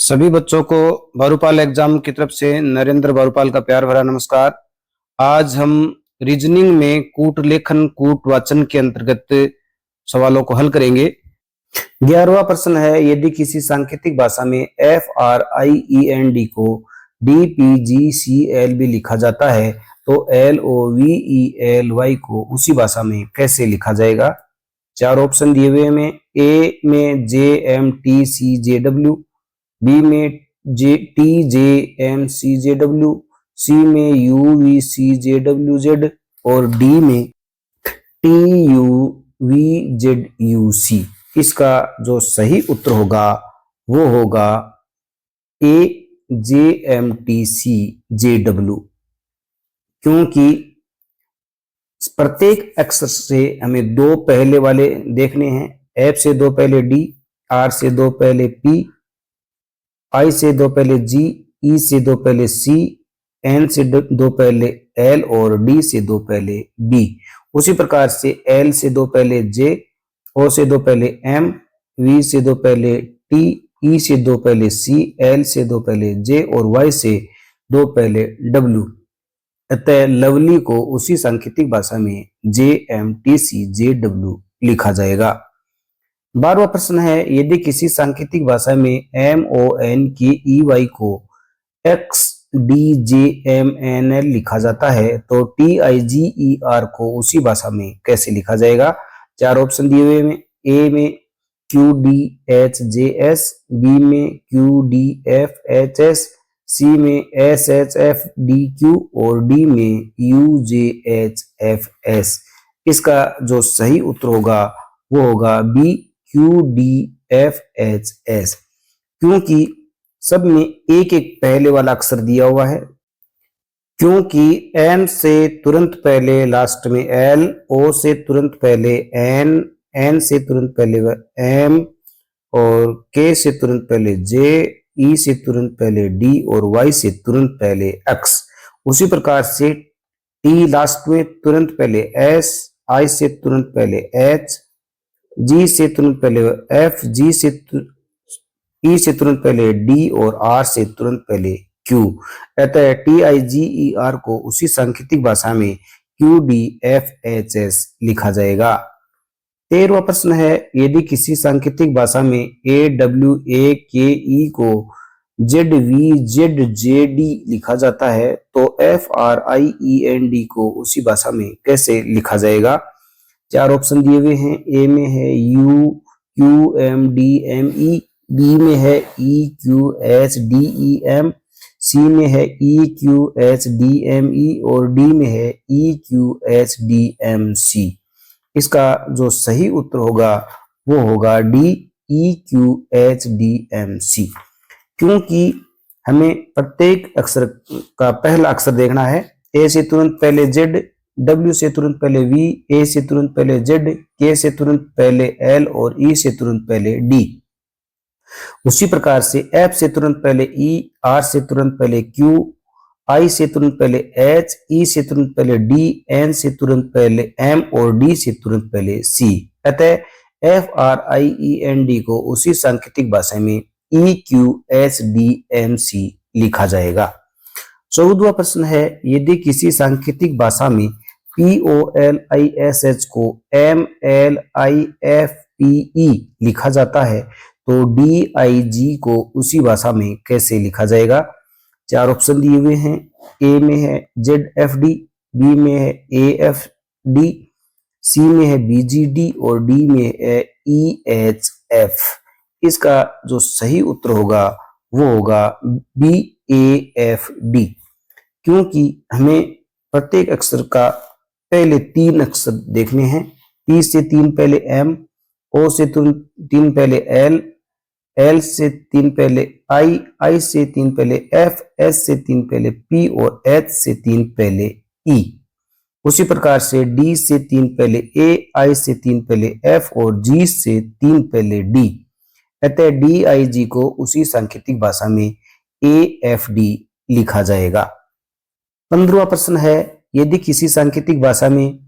सभी बच्चों को बारूपाल एग्जाम की तरफ से नरेंद्र बारूपाल का प्यार भरा नमस्कार। आज हम रीजनिंग में कूट लेखन कूट वाचन के अंतर्गत सवालों को हल करेंगे। 11वां प्रश्न है, यदि किसी सांकेतिक भाषा में FRIEND को DPGCLB लिखा जाता है तो LOVELY को उसी भाषा में कैसे लिखा जाएगा। चार ऑप्शन दिए हुए में ए में JMTCJW, बी में TJMCJW, सी में UVCJWZ और डी में TUVZUC। इसका जो सही उत्तर होगा वो होगा ए JMTCJW, क्योंकि प्रत्येक अक्षर से हमें दो पहले वाले देखने हैं। एफ से दो पहले डी, आर से दो पहले पी, आई से दो पहले जी, ई से दो पहले सी, एन से दो पहले एल और डी से दो पहले बी। उसी प्रकार से एल से दो पहले जे, ओ से दो पहले एम, वी से दो पहले टी, ई से दो पहले सी, एल से दो पहले जे और वाई से दो पहले डब्ल्यू। अतः लवली को उसी सांकेतिक भाषा में JMTCJW लिखा जाएगा। 12वां प्रश्न है, यदि किसी सांकेतिक भाषा में MONKEY को XDJMNL लिखा जाता है तो TIGER को उसी भाषा में कैसे लिखा जाएगा। चार ऑप्शन दिए हुए में ए में QDHJS, बी में QDFHS, सी में SHFDQ और डी में UJHFS। इसका जो सही उत्तर होगा वो होगा बी QDFHS, क्योंकि सब में एक एक पहले वाला अक्षर दिया हुआ है। क्योंकि एम से तुरंत पहले लास्ट में एल, ओ से तुरंत पहले एन, एन से तुरंत पहले एम और के से तुरंत पहले जे, ई से तुरंत पहले डी और वाई से तुरंत पहले एक्स। उसी प्रकार से टी लास्ट में तुरंत पहले एस, आई से तुरंत पहले एच, जी से तुरंत पहले एफ, जी से ई से तुरंत पहले डी और आर से तुरंत पहले क्यू। अतः TIGER को उसी सांकेतिक भाषा में QDFHS लिखा जाएगा। 13वां प्रश्न है, यदि किसी सांकेतिक भाषा में AWAKE को ZVZJD लिखा जाता है तो FRIEND को उसी भाषा में कैसे लिखा जाएगा। चार ऑप्शन दिए हुए हैं। ए में है UQMDME, बी में है EQHDEM, सी में है EQHDME और डी में है EQHDMC। इसका जो सही उत्तर होगा वो होगा डी EQHDMC, क्योंकि हमें प्रत्येक अक्षर का पहला अक्षर देखना है। ए से तुरंत पहले जेड, डब्ल्यू से तुरंत पहले वी, ए से तुरंत पहले जेड, के से तुरंत पहले एल और ई से तुरंत पहले डी। उसी प्रकार से एफ से तुरंत पहले ई, आर से तुरंत पहले क्यू, आई से तुरंत पहले एच, ई से तुरंत पहले डी, एन से तुरंत पहले एम और डी से तुरंत पहले सी। अतः FRIEND को उसी सांकेतिक भाषा में EQHDMC लिखा जाएगा। 14वां प्रश्न है, यदि किसी सांकेतिक भाषा में POLISH को MLIFPE लिखा जाता है तो DIG को उसी भाषा में कैसे लिखा जाएगा। चार ऑप्शन दिए हुए हैं। ए में है ZFD, बी में है AFD, सी में है BGD और डी में है EHF। इसका जो सही उत्तर होगा वो होगा BAFD, क्योंकि हमें प्रत्येक अक्षर का पहले तीन अक्षर देखने हैं। P से तीन पहले M, O से तीन पहले L, L से तीन पहले I, I से तीन पहले F, S से तीन पहले P और H से तीन पहले E। उसी प्रकार से D से तीन पहले A, I से तीन पहले F और G से तीन पहले D। अतः DIG को उसी सांकेतिक भाषा में AFD लिखा जाएगा। 15वां प्रश्न है, यदि किसी सांकेतिक भाषा में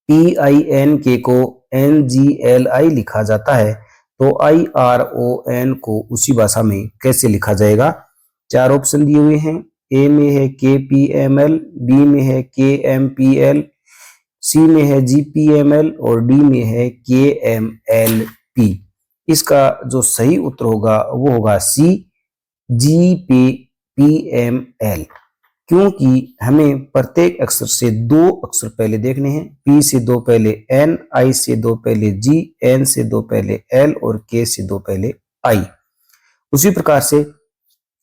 PINK को NGLI लिखा जाता है तो IRON को उसी भाषा में कैसे लिखा जाएगा? चार ऑप्शन दिए हुए हैं। ए में है KPML, बी में है KMPL, सी में है GPML और डी में है KMLP। इसका जो सही उत्तर होगा वो होगा सी, GPML, क्योंकि हमें प्रत्येक अक्षर से दो अक्षर पहले देखने हैं। P से दो पहले N, I से दो पहले G, N से दो पहले L और K से दो पहले I। उसी प्रकार से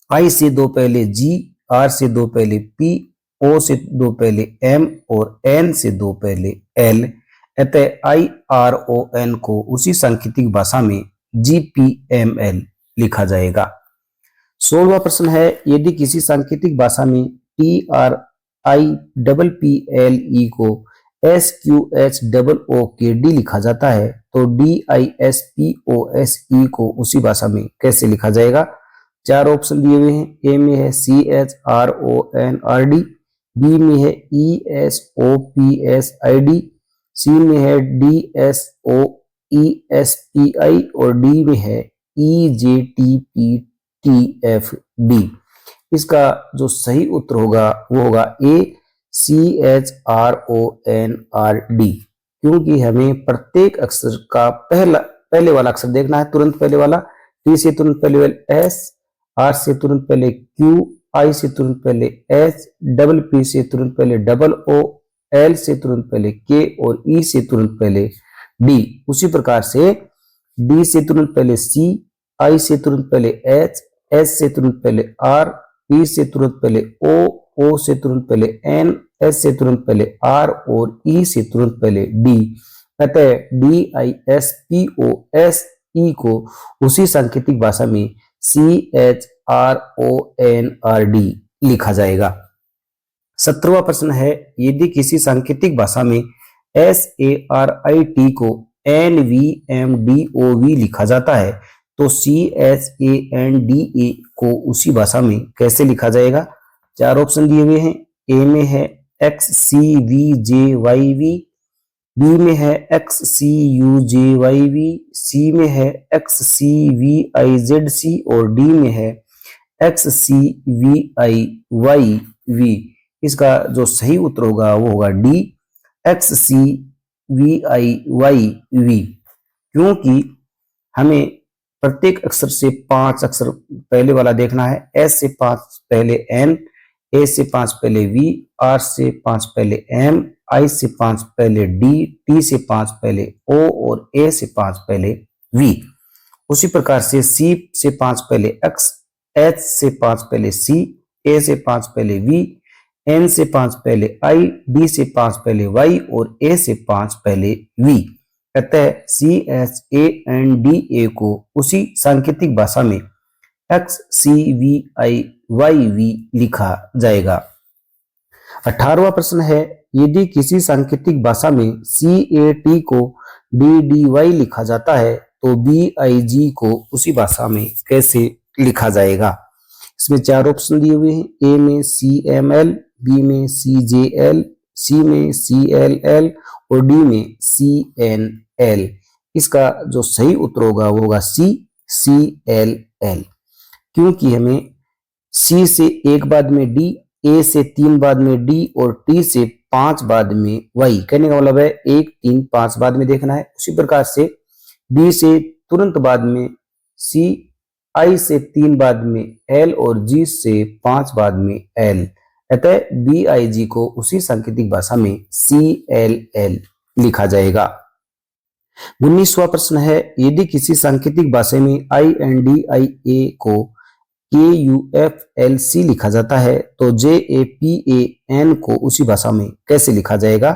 I से दो पहले G, R से दो पहले P, O से दो पहले M और N से दो पहले L। अतः IRON को उसी सांकेतिक भाषा में GPML लिखा जाएगा। 16वां प्रश्न है, यदि किसी सांकेतिक भाषा में TRIPPLE को SQHOOKD लिखा जाता है तो DISPOSE को उसी भाषा में कैसे लिखा जाएगा? चार ऑप्शन दिए हुए हैं। ए में है CHRONRD, बी में है ESOPSID, सी में है DSOESPI और डी में है EJTPTFD। इसका जो सही उत्तर होगा वो होगा ए, CHRONRD, क्योंकि हमें प्रत्येक अक्षर का पहले वाला अक्षर देखना है, तुरंत पहले वाला। टी से तुरंत पहले S, R से तुरंत पहले Q, I से तुरंत पहले H, डबल P से तुरंत पहले डबल O, L से तुरंत पहले K और E से तुरंत पहले D। उसी प्रकार से D से तुरंत पहले C, I से तुरंत पहले H, S से तुरंत पहले R, P से तुरंत पहले O, O से तुरंत पहले N, S से तुरंत पहले R और E से तुरंत पहले D। अतः DISPOSE को उसी सांकेतिक भाषा में CHRONRD लिखा जाएगा। 17वां प्रश्न है, यदि किसी सांकेतिक भाषा में SARIT को NVMDOV लिखा जाता है तो CHANDA को उसी भाषा में कैसे लिखा जाएगा? चार ऑप्शन दिए हुए हैं। ए में है XCVJYV, बी में है XCUJYV, सी में है XCVIZC और डी में है XCVIYV। इसका जो सही उत्तर होगा वो होगा डी, XCVIYV, क्योंकि हमें प्रत्येक अक्षर से 5 अक्षर पहले वाला देखना है। S से 5 पहले N, A से 5 पहले V, R से 5 पहले M, I से 5 पहले D, T से 5 पहले O और A से 5 पहले V। उसी प्रकार से C से 5 पहले X, H से 5 पहले C, A से 5 पहले V, N से 5 पहले I, D से 5 पहले Y और A से 5 पहले V। अतः CHANDA को उसी सांकेतिक भाषा में XCVIYV लिखा जाएगा। 18वां प्रश्न है, यदि किसी सांकेतिक भाषा में CAT को DDY लिखा जाता है तो BIG को उसी भाषा में कैसे लिखा जाएगा? इसमें चार ऑप्शन दिए हुए हैं। ए में CML, बी में CJL, सी में CLL और डी में CNL। इसका जो सही उत्तर होगा वो होगा सी, CLL, क्योंकि हमें C से एक बाद में D, A से 3 बाद में D और T से 5 बाद में Y। कहने का मतलब है 1, 3, 5 बाद में देखना है। उसी प्रकार से B से तुरंत बाद में C, I से 3 बाद में L और G से 5 बाद में L। अतः BIG को उसी सांकेतिक भाषा में CLL लिखा जाएगा। 19वां प्रश्न है, यदि किसी सांकेतिक भाषा में INDIA को KUFLC लिखा जाता है तो JAPAN को उसी भाषा में कैसे लिखा जाएगा?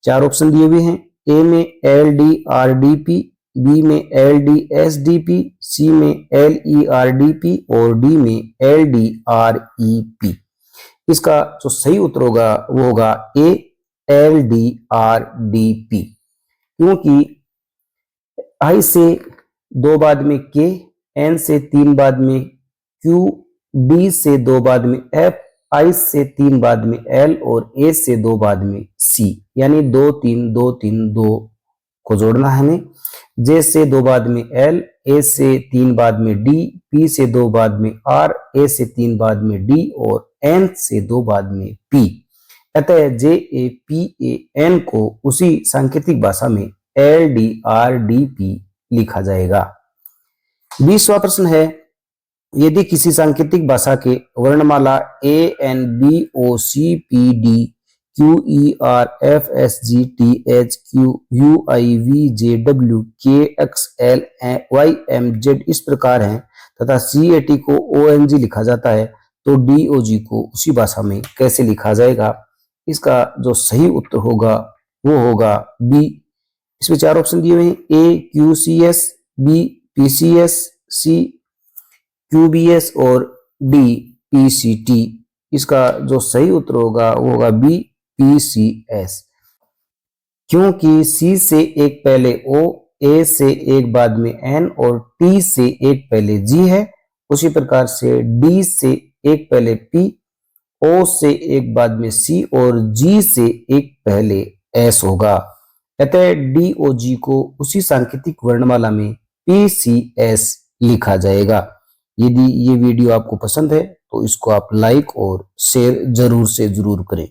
चार ऑप्शन दिए हुए हैं। ए में LDRDP, बी में LDSDP, सी में LERDP और डी में LDREP। इसका जो सही उत्तर होगा वो होगा ए, LDRDP, क्योंकि I से 2 बाद में K, N से 3 बाद में Q, D से 2 बाद में F, I से 3 बाद में L और A से 2 बाद में C, यानी 2 3 2 3 2 को जोड़ना है हमें। जे से 2 बाद में एल, ए से 3 बाद में डी, पी से 2 बाद में आर, ए से 3 बाद में डी और एन से 2 बाद में पी। अतः जे ए पी ए एन को उसी सांकेतिक भाषा में L D R D P लिखा जाएगा। 20वां प्रश्न है, यदि किसी सांकेतिक भाषा के वर्णमाला A N B O C P D Q E R F S G T H Q U I V J W K X L Y M Z इस प्रकार हैं तथा सी ए टी को ओ एन जी लिखा जाता है, तो D O जी को उसी भाषा में कैसे लिखा जाएगा? इसका जो सही उत्तर होगा वो होगा बी। इसमें 4 ऑप्शन दिए हुए हैं, A Q C S, B P C S, C QBS और D PCT। इसका जो सही उत्तर होगा वो होगा B PCS, क्योंकि C से एक पहले O, A से एक बाद में N और T से एक पहले G है। उसी प्रकार से D से एक पहले P, O से एक बाद में C और G से एक पहले S होगा। अतः DOG को उसी सांकेतिक वर्णमाला में PCS लिखा जाएगा। यदि ये वीडियो आपको पसंद है तो इसको आप लाइक और शेयर जरूर से जरूर करें।